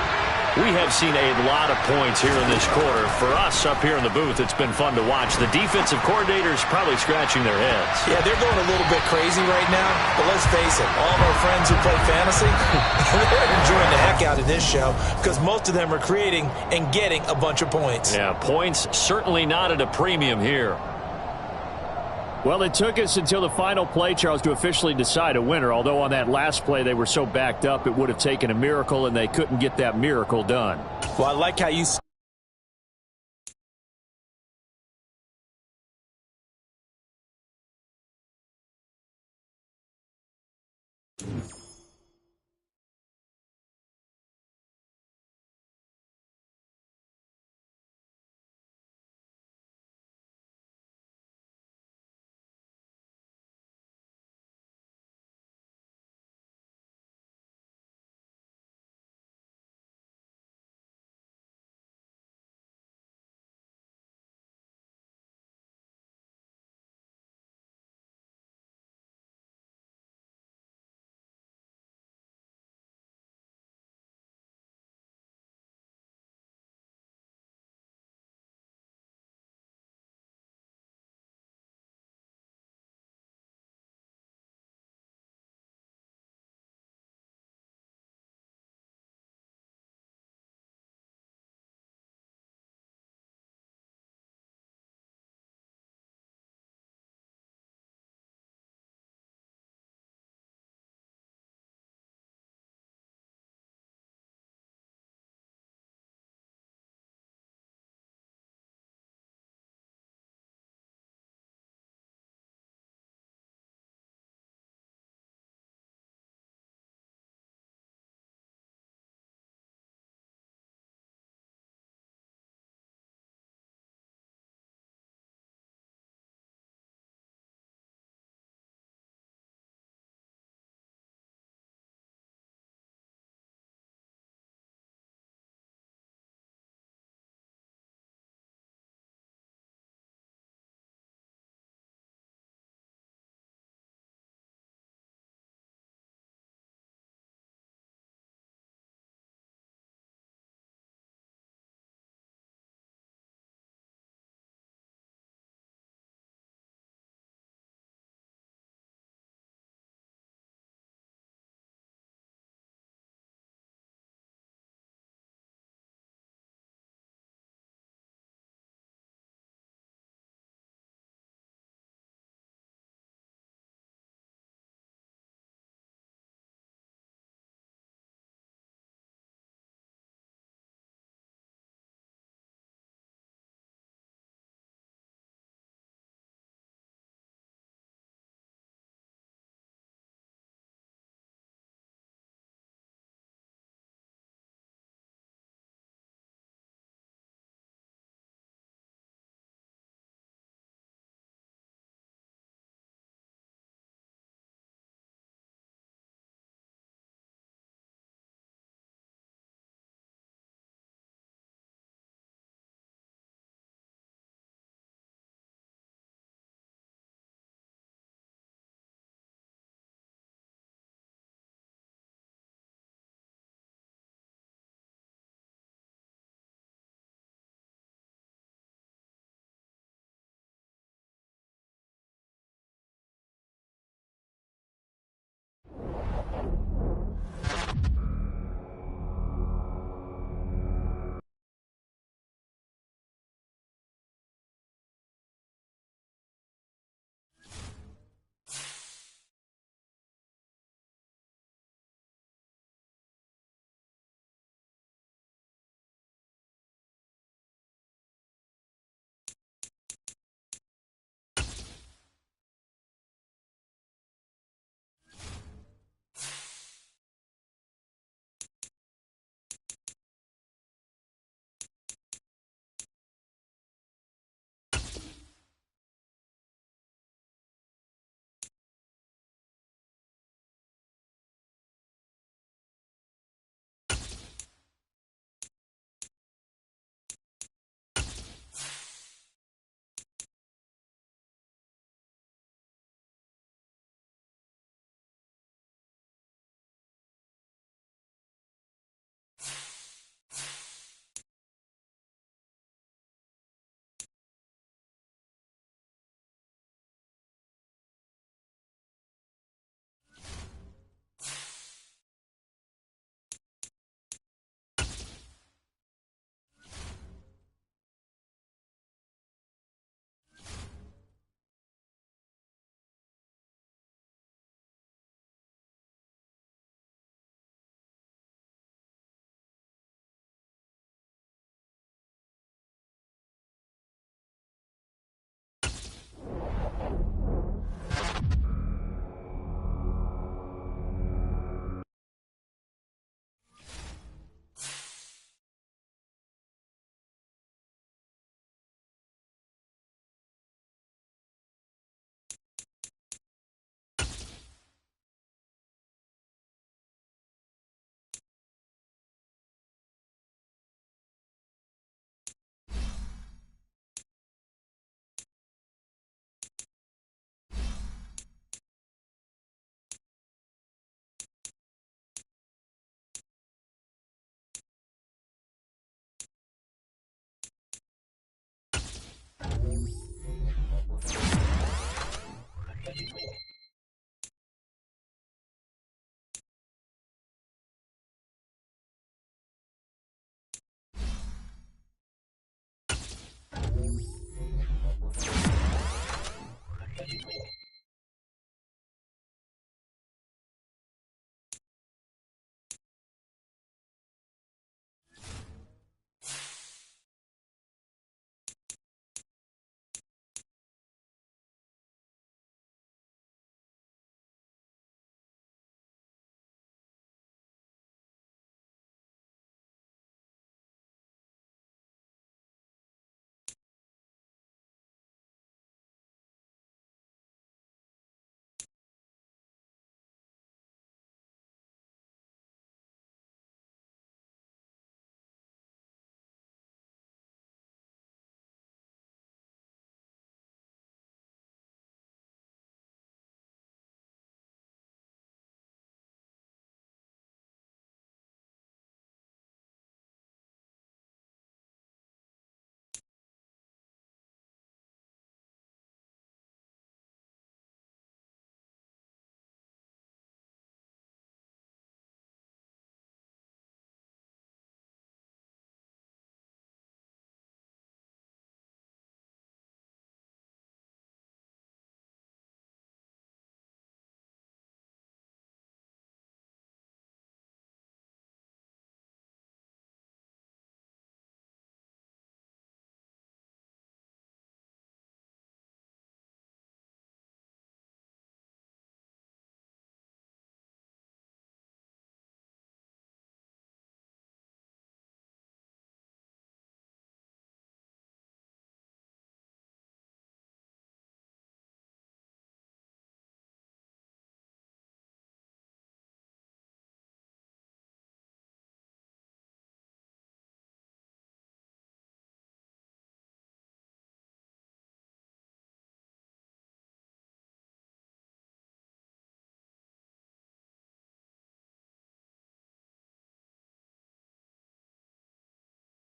We have seen a lot of points here in this quarter. For us up here in the booth, it's been fun to watch. The defensive coordinators probably scratching their heads. Yeah, they're going a little bit crazy right now. But let's face it, all of our friends who play fantasy, they're enjoying the heck out of this show because most of them are creating and getting a bunch of points. Yeah, points certainly not at a premium here. Well, it took us until the final play, Charles, to officially decide a winner. Although on that last play they were so backed up, it would have taken a miracle, and they couldn't get that miracle done. Well, I like how you